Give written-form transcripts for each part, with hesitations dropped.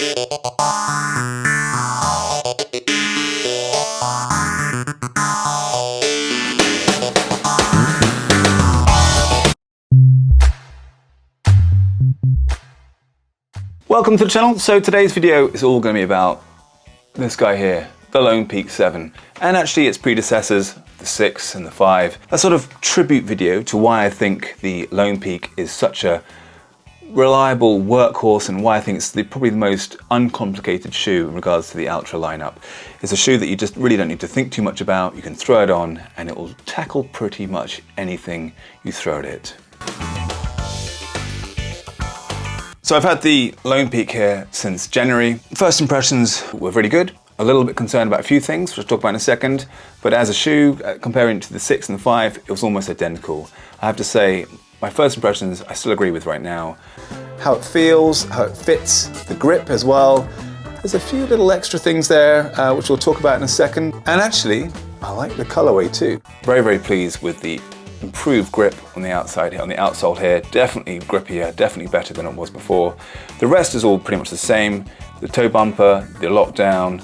Welcome to the channel. So today's video is all going to be about this guy here, the Lone Peak 7, and actually its predecessors, the 6 and the 5. A sort of tribute video to why I think the Lone Peak is such a reliable workhorse and why I think it's probably the most uncomplicated shoe in regards to the Ultra lineup. It's a shoe that you just really don't need to think too much about. You can throw it on and it will tackle pretty much anything you throw at it. So I've had the Lone Peak here since January. First impressions were really good. A little bit concerned about a few things, which I'll talk about in a second. But as a shoe, comparing it to the 6 and the 5, it was almost identical. I have to say, my first impressions I still agree with right now. How it feels, how it fits, the grip as well. There's a few little extra things there, which we'll talk about in a second. And actually, I like the colorway too. Very, very pleased with the improved grip on the outside here, on the outsole here. Definitely grippier, definitely better than it was before. The rest is all pretty much the same. The toe bumper, the lockdown,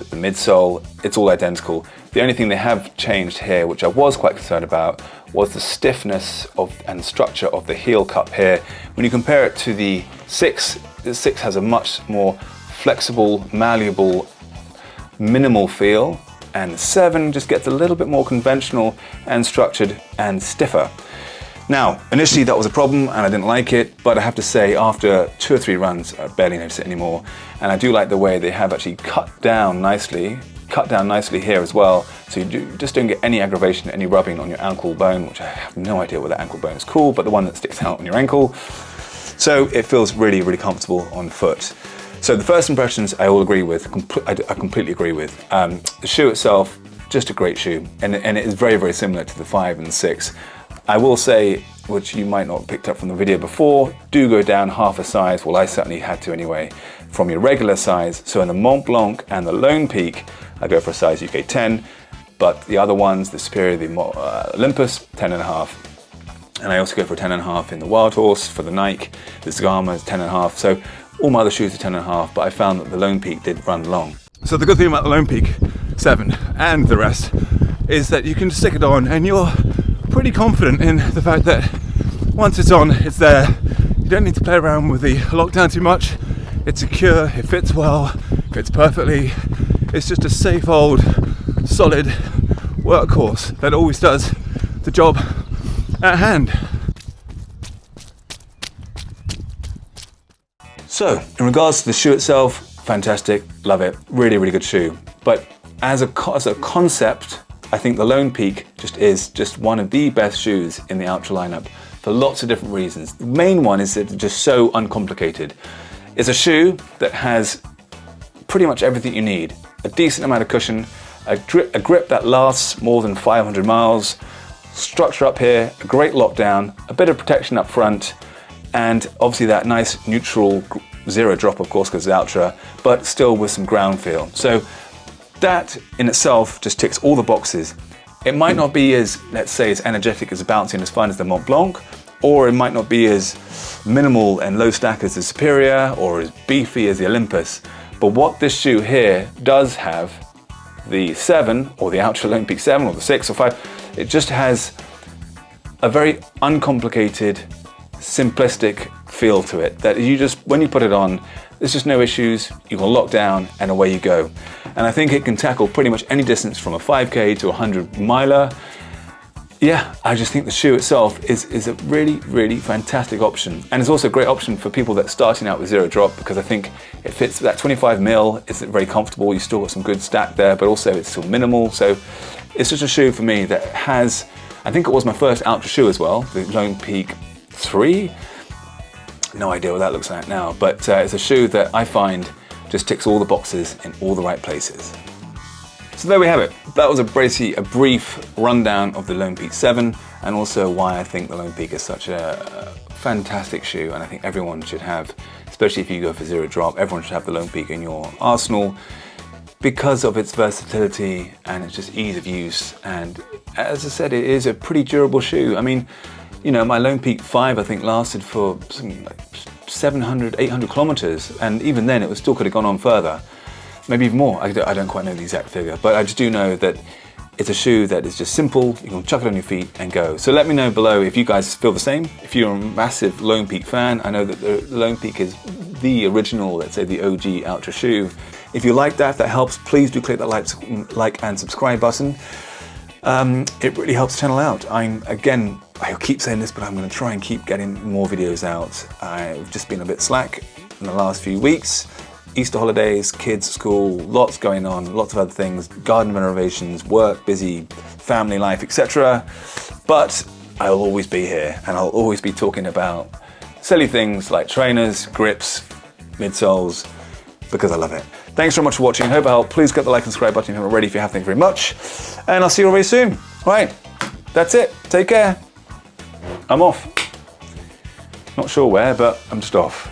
the midsole, it's all identical. The only thing they have changed here, which I was quite concerned about, was the stiffness and structure of the heel cup here. When you compare it to the 6 has a much more flexible, malleable, minimal feel, and the 7 just gets a little bit more conventional and structured and stiffer. Now, initially that was a problem and I didn't like it, but I have to say after 2 or 3 runs, I barely notice it anymore. And I do like the way they have actually cut down nicely here as well, so you just don't get any aggravation, any rubbing on your ankle bone, which I have no idea whether that ankle bone is called, but the one that sticks out on your ankle. So it feels really, really comfortable on foot. So the first impressions I all agree with, I completely agree with. The shoe itself, just a great shoe, and it is very, very similar to the 5 and the 6. I will say, which you might not have picked up from the video before, do go down half a size, well I certainly had to anyway, from your regular size. So in the Mont Blanc and the Lone Peak, I go for a size UK 10, but the other ones, the Superior, the Olympus, 10.5. And I also go for a 10.5 in the Wild Horse, for the Nike, the Zagama is 10.5. So all my other shoes are 10.5, but I found that the Lone Peak did run long. So the good thing about the Lone Peak 7 and the rest is that you can stick it on and you're pretty confident in the fact that once it's on, it's there. You don't need to play around with the lockdown too much. It's secure, it fits well, fits perfectly. It's just a safe old, solid workhorse that always does the job at hand. So, in regards to the shoe itself, fantastic, love it, really, really good shoe. But as a concept, I think the Lone Peak is just one of the best shoes in the Ultra lineup for lots of different reasons. The main one is that it's just so uncomplicated. It's a shoe that has pretty much everything you need. A decent amount of cushion, a grip that lasts more than 500 miles, structure up here, a great lockdown, a bit of protection up front, and obviously that nice neutral zero drop, of course, because it's Ultra, but still with some ground feel. So that in itself just ticks all the boxes. It might not be as, let's say, as energetic, as bouncy and as fun as the Mont Blanc, or it might not be as minimal and low stack as the Superior, or as beefy as the Olympus. But what this shoe here does have, the 7, or the Ultra Lone Peak 7, or the 6 or 5, it just has a very uncomplicated, simplistic feel to it that you just, when you put it on, there's just no issues, you can lock down and away you go. And I think it can tackle pretty much any distance from a 5K to a 100 miler. Yeah, I just think the shoe itself is a really, really fantastic option. And it's also a great option for people that are starting out with zero drop, because I think it fits that 25 mil, it's very comfortable, you still got some good stack there, but also it's still minimal. So it's just a shoe for me that has, I think it was my first Ultra shoe as well, the Lone Peak 3. No idea what that looks like now, but it's a shoe that I find just ticks all the boxes in all the right places. So there we have it. That was a brief rundown of the Lone Peak 7, and also why I think the Lone Peak is such a fantastic shoe, and I think everyone should have, especially if you go for zero drop, everyone should have the Lone Peak in your arsenal because of its versatility and its just ease of use. And as I said, it is a pretty durable shoe. I mean, you know, my Lone Peak 5 I think lasted for some, like 700, 800 kilometers. And even then, it still could have gone on further. Maybe even more. I don't quite know the exact figure, but I just do know that it's a shoe that is just simple. You can chuck it on your feet and go. So let me know below if you guys feel the same. If you're a massive Lone Peak fan, I know that the Lone Peak is the original, let's say the OG Ultra shoe. If you like that, if that helps, please do click that like and subscribe button. It really helps the channel out. I keep saying this, but I'm going to try and keep getting more videos out. I've just been a bit slack in the last few weeks. Easter holidays, kids, school, lots going on, lots of other things, garden renovations, work, busy, family life, etc. But I'll always be here, and I'll always be talking about silly things like trainers, grips, midsoles, because I love it. Thanks so much for watching. Hope I helped. Please click the like and subscribe button if you haven't already. If you have, thank you very much. And I'll see you all very soon. All right, that's it. Take care. I'm off. Not sure where, but I'm just off.